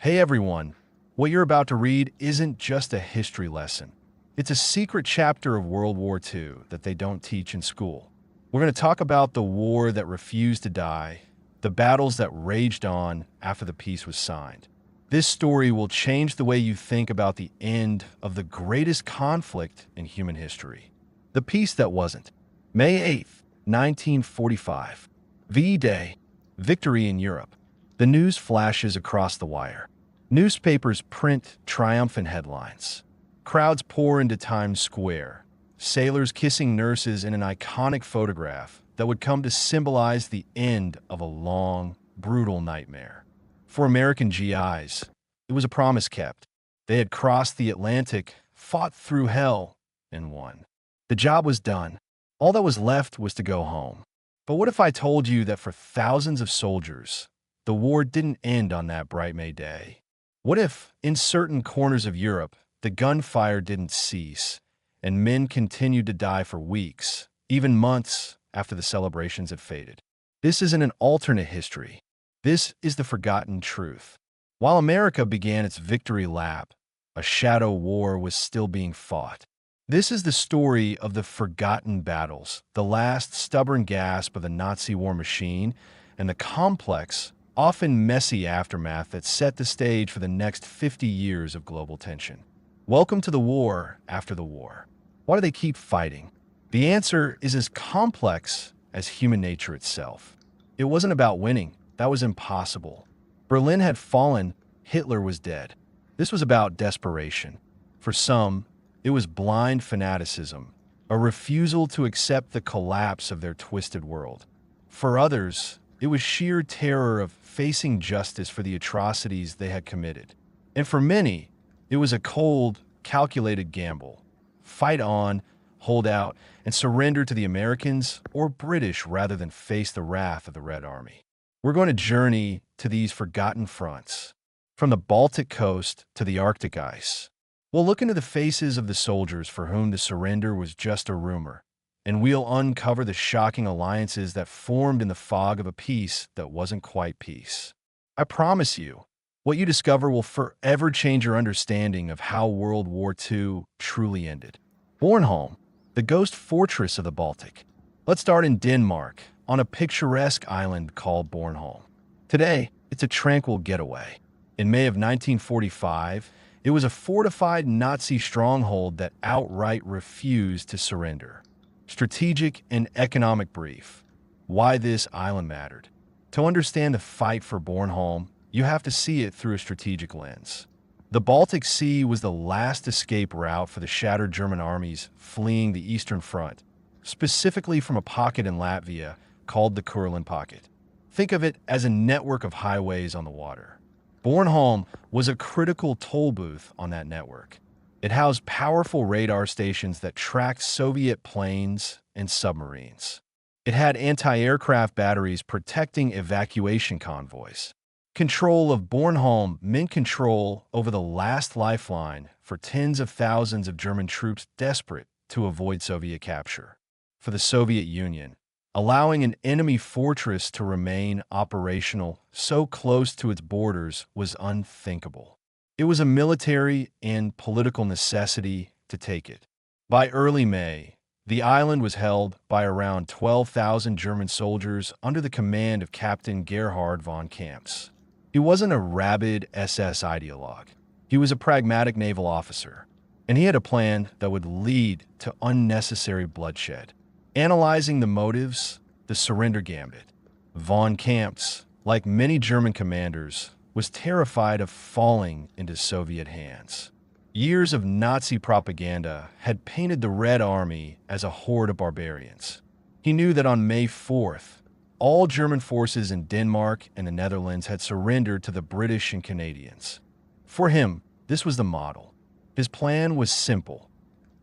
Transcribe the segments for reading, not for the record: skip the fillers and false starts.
Hey everyone, what you're about to read isn't just a history lesson. It's a secret chapter of World War II that they don't teach in school. We're going to talk about the war that refused to die, the battles that raged on after the peace was signed. This story will change the way you think about the end of the greatest conflict in human history. The peace that wasn't. May 8th, 1945. V-Day. Victory in Europe. The news flashes across the wire. Newspapers print triumphant headlines. Crowds pour into Times Square, sailors kissing nurses in an iconic photograph that would come to symbolize the end of a long, brutal nightmare. For American GIs, it was a promise kept. They had crossed the Atlantic, fought through hell, and won. The job was done. All that was left was to go home. But what if I told you that for thousands of soldiers, the war didn't end on that bright May day? What if, in certain corners of Europe, the gunfire didn't cease, and men continued to die for weeks, even months after the celebrations had faded? This isn't an alternate history. This is the forgotten truth. While America began its victory lap, a shadow war was still being fought. This is the story of the forgotten battles, the last stubborn gasp of the Nazi war machine, and the complex, often messy aftermath that set the stage for the next 50 years of global tension. Welcome to the war after the war. Why do they keep fighting? The answer is as complex as human nature itself. It wasn't about winning. That was impossible. Berlin had fallen. Hitler was dead. This was about desperation. For some, it was blind fanaticism, a refusal to accept the collapse of their twisted world. For others, it was sheer terror of facing justice for the atrocities they had committed. And for many, it was a cold, calculated gamble. Fight on, hold out, and surrender to the Americans or British rather than face the wrath of the Red Army. We're going to journey to these forgotten fronts, from the Baltic coast to the Arctic ice. We'll look into the faces of the soldiers for whom the surrender was just a rumor, and we'll uncover the shocking alliances that formed in the fog of a peace that wasn't quite peace. I promise you, what you discover will forever change your understanding of how World War II truly ended. Bornholm, the ghost fortress of the Baltic. Let's start in Denmark, on a picturesque island called Bornholm. Today, it's a tranquil getaway. In May of 1945, it was a fortified Nazi stronghold that outright refused to surrender. Strategic and economic brief. Why this island mattered. To understand the fight for Bornholm, you have to see it through a strategic lens. The Baltic Sea was the last escape route for the shattered German armies fleeing the Eastern Front, specifically from a pocket in Latvia called the Kurland Pocket. Think of it as a network of highways on the water. Bornholm was a critical toll booth on that network. It housed powerful radar stations that tracked Soviet planes and submarines. It had anti-aircraft batteries protecting evacuation convoys. Control of Bornholm meant control over the last lifeline for tens of thousands of German troops desperate to avoid Soviet capture. For the Soviet Union, allowing an enemy fortress to remain operational so close to its borders was unthinkable. It was a military and political necessity to take it. By early May, the island was held by around 12,000 German soldiers under the command of Captain Gerhard von Kamps. He wasn't a rabid SS ideologue. He was a pragmatic naval officer, and he had a plan that would lead to unnecessary bloodshed. Analyzing the motives, the surrender gambit. Von Kamps, like many German commanders, was terrified of falling into Soviet hands. Years of Nazi propaganda had painted the Red Army as a horde of barbarians. He knew that on May 4th, all German forces in Denmark and the Netherlands had surrendered to the British and Canadians. For him, this was the model. His plan was simple: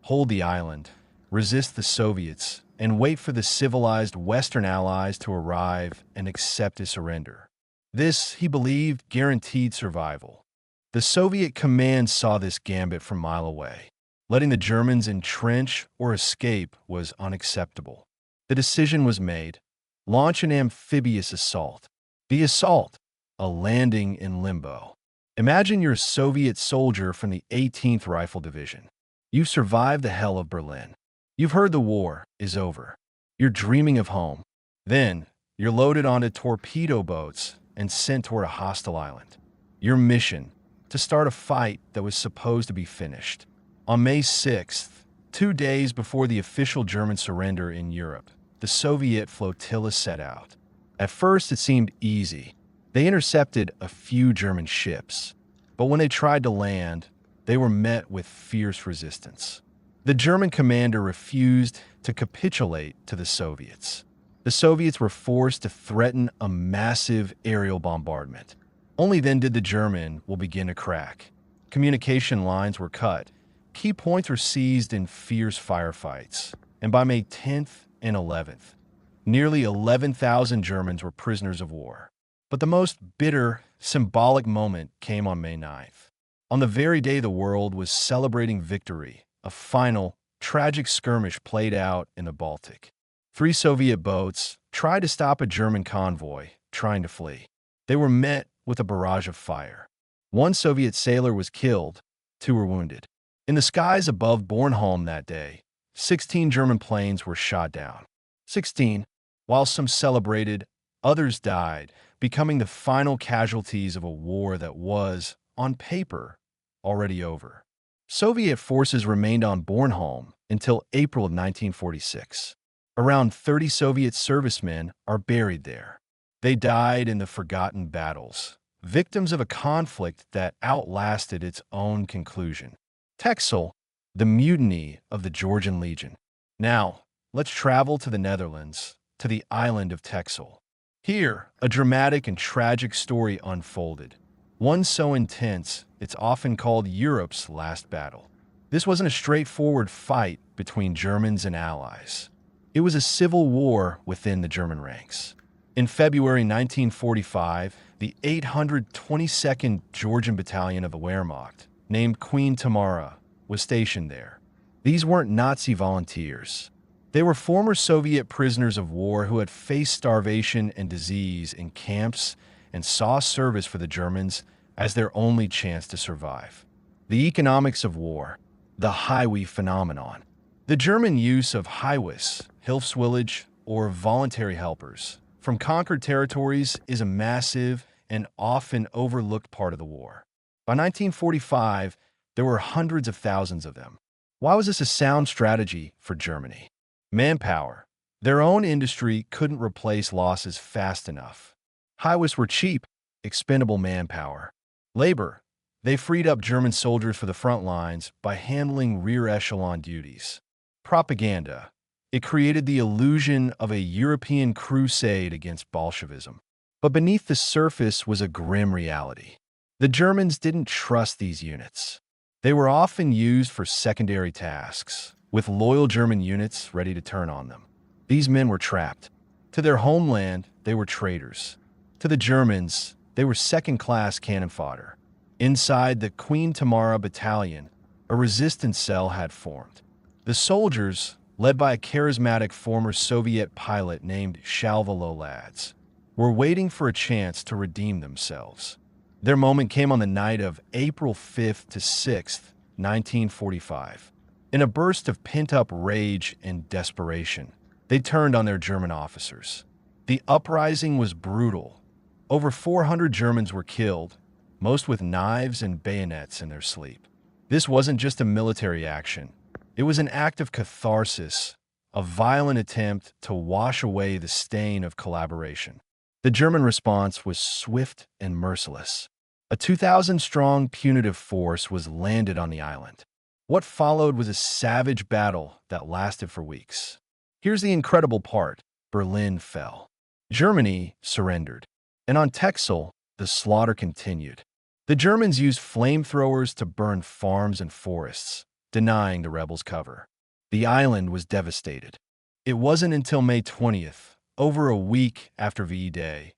hold the island, resist the Soviets, and wait for the civilized Western allies to arrive and accept his surrender. This, he believed, guaranteed survival. The Soviet command saw this gambit from a mile away. Letting the Germans entrench or escape was unacceptable. The decision was made: launch an amphibious assault. The assault, a landing in limbo. Imagine you're a Soviet soldier from the 18th Rifle Division. You've survived the hell of Berlin. You've heard the war is over. You're dreaming of home. Then, you're loaded onto torpedo boats and sent toward a hostile island. Your mission: to start a fight that was supposed to be finished. On May 6th, 2 days before the official German surrender in Europe, the Soviet flotilla set out. At first, it seemed easy. They intercepted a few German ships, but when they tried to land, they were met with fierce resistance. The German commander refused to capitulate to the Soviets. The Soviets were forced to threaten a massive aerial bombardment. Only then did the German will begin to crack. Communication lines were cut. Key points were seized in fierce firefights. And by May 10th and 11th, nearly 11,000 Germans were prisoners of war. But the most bitter, symbolic moment came on May 9th. On the very day the world was celebrating victory, a final, tragic skirmish played out in the Baltic. 3 Soviet boats tried to stop a German convoy trying to flee. They were met with a barrage of fire. 1 Soviet sailor was killed, 2 were wounded. In the skies above Bornholm that day, 16 German planes were shot down. 16. While some celebrated, others died, becoming the final casualties of a war that was, on paper, already over. Soviet forces remained on Bornholm until April of 1946. Around 30 Soviet servicemen are buried there. They died in the forgotten battles, victims of a conflict that outlasted its own conclusion. Texel, the mutiny of the Georgian Legion. Now, let's travel to the Netherlands, to the island of Texel. Here, a dramatic and tragic story unfolded. One so intense, it's often called Europe's last battle. This wasn't a straightforward fight between Germans and Allies. It was a civil war within the German ranks. In February 1945, the 822nd Georgian Battalion of the Wehrmacht, named Queen Tamara, was stationed there. These weren't Nazi volunteers. They were former Soviet prisoners of war who had faced starvation and disease in camps and saw service for the Germans as their only chance to survive. The economics of war, the Highway phenomenon. The German use of Highways, Hilfswillige, or voluntary helpers from conquered territories is a massive and often overlooked part of the war. By 1945, there were hundreds of thousands of them. Why was this a sound strategy for Germany? Manpower. Their own industry couldn't replace losses fast enough. Highways were cheap, expendable manpower. Labor. They freed up German soldiers for the front lines by handling rear echelon duties. Propaganda. It created the illusion of a European crusade against Bolshevism. But beneath the surface was a grim reality. The Germans didn't trust these units. They were often used for secondary tasks, with loyal German units ready to turn on them. These men were trapped. To their homeland, they were traitors. To the Germans, they were second-class cannon fodder. Inside the Queen Tamara Battalion, a resistance cell had formed. The soldiers, led by a charismatic former Soviet pilot named Shalva Lads, were waiting for a chance to redeem themselves. Their moment came on the night of April 5th to 6th, 1945. In a burst of pent-up rage and desperation, they turned on their German officers. The uprising was brutal. Over 400 Germans were killed, most with knives and bayonets in their sleep. This wasn't just a military action. It was an act of catharsis, a violent attempt to wash away the stain of collaboration. The German response was swift and merciless. A 2,000-strong punitive force was landed on the island. What followed was a savage battle that lasted for weeks. Here's the incredible part: Berlin fell. Germany surrendered. And on Texel, the slaughter continued. The Germans used flamethrowers to burn farms and forests, denying the rebels cover. The island was devastated. It wasn't until May 20th, over a week after VE Day,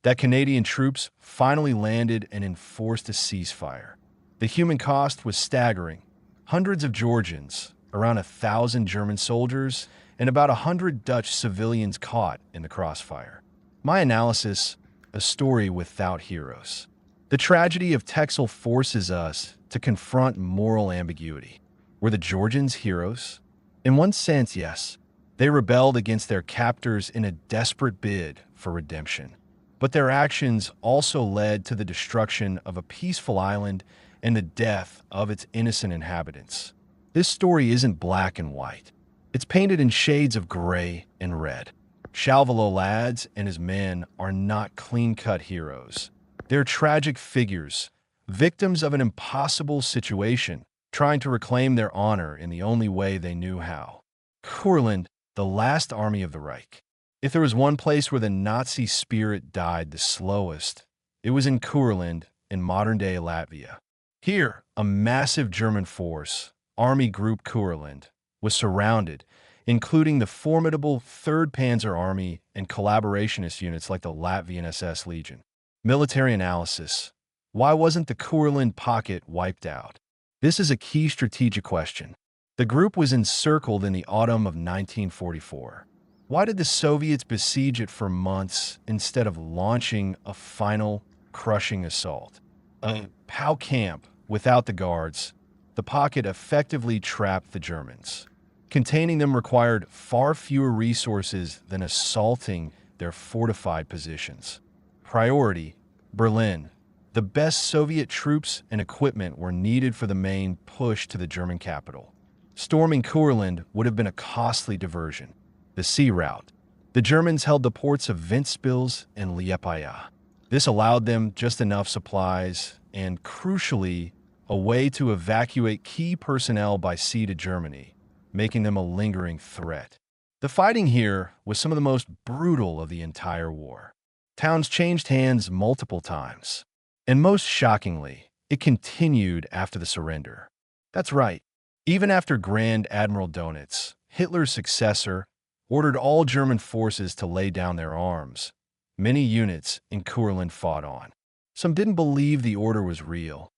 that Canadian troops finally landed and enforced a ceasefire. The human cost was staggering. Hundreds of Georgians, around 1,000 German soldiers, and about 100 Dutch civilians caught in the crossfire. My analysis: a story without heroes. The tragedy of Texel forces us to confront moral ambiguity. Were the Georgians heroes? In one sense, yes. They rebelled against their captors in a desperate bid for redemption. But their actions also led to the destruction of a peaceful island and the death of its innocent inhabitants. This story isn't black and white. It's painted in shades of gray and red. Shalvalo Lads and his men are not clean-cut heroes. They're tragic figures, victims of an impossible situation, trying to reclaim their honor in the only way they knew how. Courland, the last army of the Reich. If there was one place where the Nazi spirit died the slowest, it was in Courland, in modern-day Latvia. Here, a massive German force, Army Group Courland, was surrounded, including the formidable 3rd Panzer Army and collaborationist units like the Latvian SS Legion. Military analysis. Why wasn't the Courland pocket wiped out? This is a key strategic question. The group was encircled in the autumn of 1944. Why did the Soviets besiege it for months instead of launching a final, crushing assault? A POW camp without the guards, the pocket effectively trapped the Germans. Containing them required far fewer resources than assaulting their fortified positions. Priority: Berlin. The best Soviet troops and equipment were needed for the main push to the German capital. Storming Courland would have been a costly diversion. The sea route. The Germans held the ports of Ventspils and Liepāja. This allowed them just enough supplies and, crucially, a way to evacuate key personnel by sea to Germany, making them a lingering threat. The fighting here was some of the most brutal of the entire war. Towns changed hands multiple times. And most shockingly, it continued after the surrender. That's right. Even after Grand Admiral Dönitz, Hitler's successor, ordered all German forces to lay down their arms, many units in Courland fought on. Some didn't believe the order was real.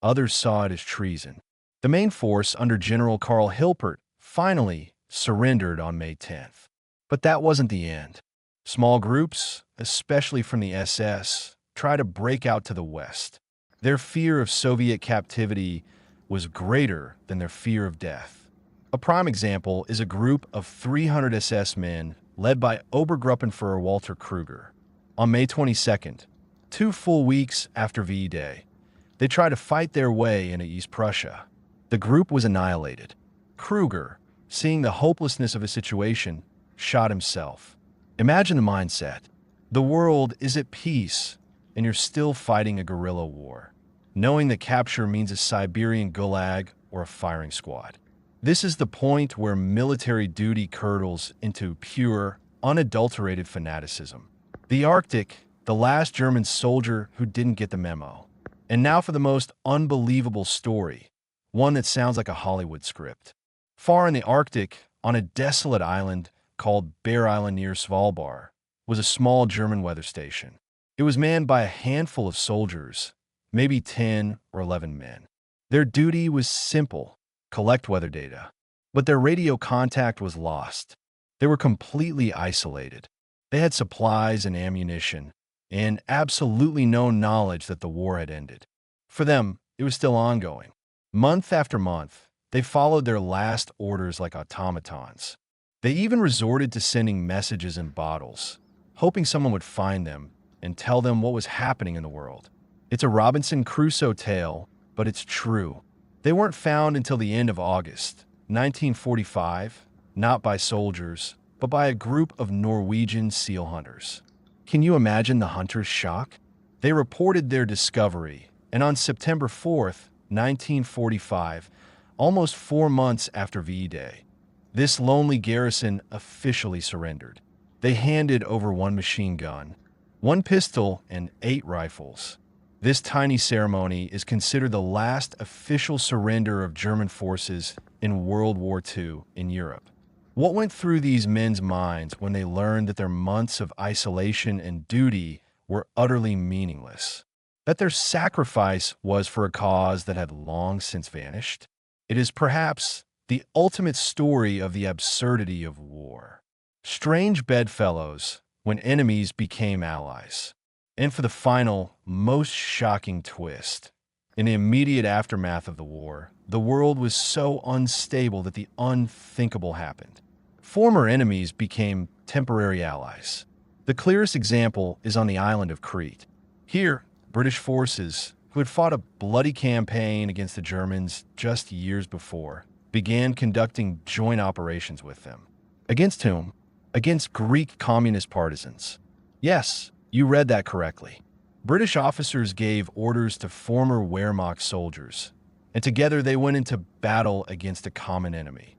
Others saw it as treason. The main force under General Karl Hilpert finally surrendered on May 10th. But that wasn't the end. Small groups, especially from the SS, tried to break out to the west. Their fear of Soviet captivity was greater than their fear of death. A prime example is a group of 300 SS men led by Obergruppenführer Walter Kruger. On May 22nd, 2 full weeks after V-Day, they tried to fight their way into East Prussia. The group was annihilated. Kruger, seeing the hopelessness of his situation, shot himself. Imagine the mindset. The world is at peace, and you're still fighting a guerrilla war, knowing that capture means a Siberian gulag or a firing squad. This is the point where military duty curdles into pure, unadulterated fanaticism. The Arctic, the last German soldier who didn't get the memo. And now for the most unbelievable story, one that sounds like a Hollywood script. Far in the Arctic, on a desolate island called Bear Island near Svalbard, was a small German weather station. It was manned by a handful of soldiers, maybe 10 or 11 men. Their duty was simple: collect weather data. But their radio contact was lost. They were completely isolated. They had supplies and ammunition, and absolutely no knowledge that the war had ended. For them, it was still ongoing. Month after month, they followed their last orders like automatons. They even resorted to sending messages in bottles, hoping someone would find them and tell them what was happening in the world. It's a Robinson Crusoe tale, but it's true. They weren't found until the end of August 1945, not by soldiers, but by a group of Norwegian seal hunters. Can you imagine the hunters' shock? They reported their discovery, and on September 4th, 1945, almost 4 months after V-Day, this lonely garrison officially surrendered. They handed over 1 machine gun, 1 pistol, and 8 rifles. This tiny ceremony is considered the last official surrender of German forces in World War II in Europe. What went through these men's minds when they learned that their months of isolation and duty were utterly meaningless? That their sacrifice was for a cause that had long since vanished? It is perhaps the ultimate story of the absurdity of war. Strange bedfellows when enemies became allies. And for the final, most shocking twist. In the immediate aftermath of the war, the world was so unstable that the unthinkable happened. Former enemies became temporary allies. The clearest example is on the island of Crete. Here, British forces, who had fought a bloody campaign against the Germans just years before, began conducting joint operations with them. Against whom? Against Greek communist partisans. Yes, you read that correctly. British officers gave orders to former Wehrmacht soldiers, and together they went into battle against a common enemy.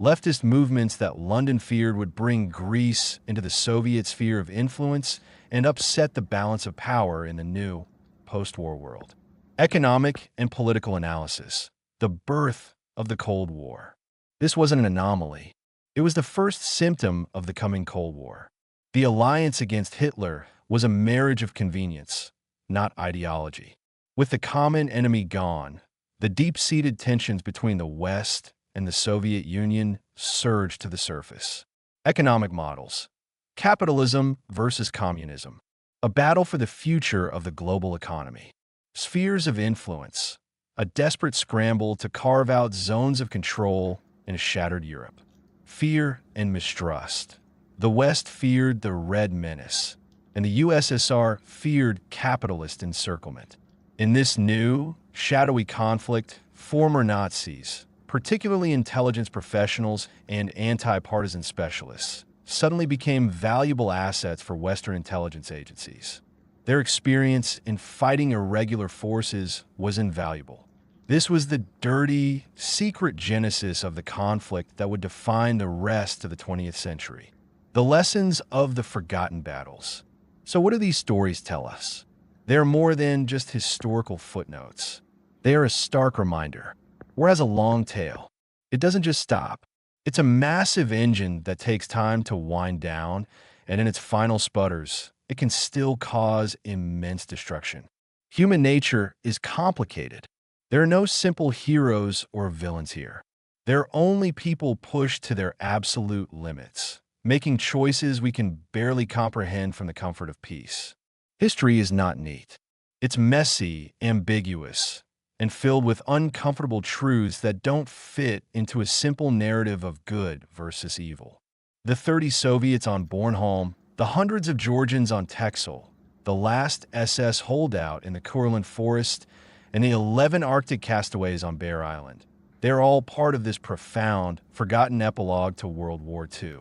Leftist movements that London feared would bring Greece into the Soviet sphere of influence and upset the balance of power in the new post-war world. Economic and political analysis. The birth of the Cold War. This wasn't an anomaly. It was the first symptom of the coming Cold War. The alliance against Hitler was a marriage of convenience, not ideology. With the common enemy gone, the deep-seated tensions between the West and the Soviet Union surged to the surface. Economic models. Capitalism versus communism. A battle for the future of the global economy. Spheres of influence. A desperate scramble to carve out zones of control in a shattered Europe. Fear and mistrust. The West feared the Red Menace, and the USSR feared capitalist encirclement. In this new, shadowy conflict, former Nazis, particularly intelligence professionals and anti-partisan specialists, suddenly became valuable assets for Western intelligence agencies. Their experience in fighting irregular forces was invaluable. This was the dirty, secret genesis of the conflict that would define the rest of the 20th century. The lessons of the forgotten battles. So what do these stories tell us? They are more than just historical footnotes. They are a stark reminder. War has a long tail. It doesn't just stop. It's a massive engine that takes time to wind down, and in its final sputters, it can still cause immense destruction. Human nature is complicated. There are no simple heroes or villains here. There are only people pushed to their absolute limits, making choices we can barely comprehend from the comfort of peace. History is not neat. It's messy, ambiguous, and filled with uncomfortable truths that don't fit into a simple narrative of good versus evil. The 30 Soviets on Bornholm, the hundreds of Georgians on Texel, the last SS holdout in the Kurland forest, and the 11 Arctic castaways on Bear Island. They're all part of this profound, forgotten epilogue to World War II.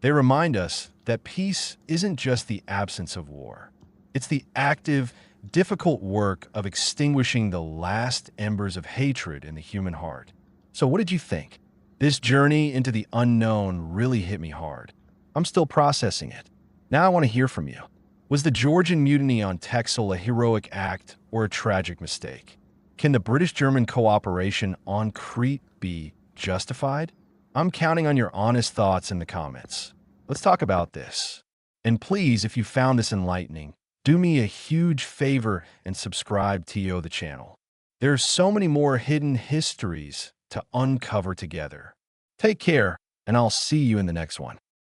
They remind us that peace isn't just the absence of war. It's the active, difficult work of extinguishing the last embers of hatred in the human heart. So what did you think? This journey into the unknown really hit me hard. I'm still processing it. Now I want to hear from you. Was the Georgian mutiny on Texel a heroic act or a tragic mistake? Can the British-German cooperation on Crete be justified? I'm counting on your honest thoughts in the comments. Let's talk about this. And please, if you found this enlightening, do me a huge favor and subscribe to the channel. There are so many more hidden histories to uncover together. Take care, and I'll see you in the next one.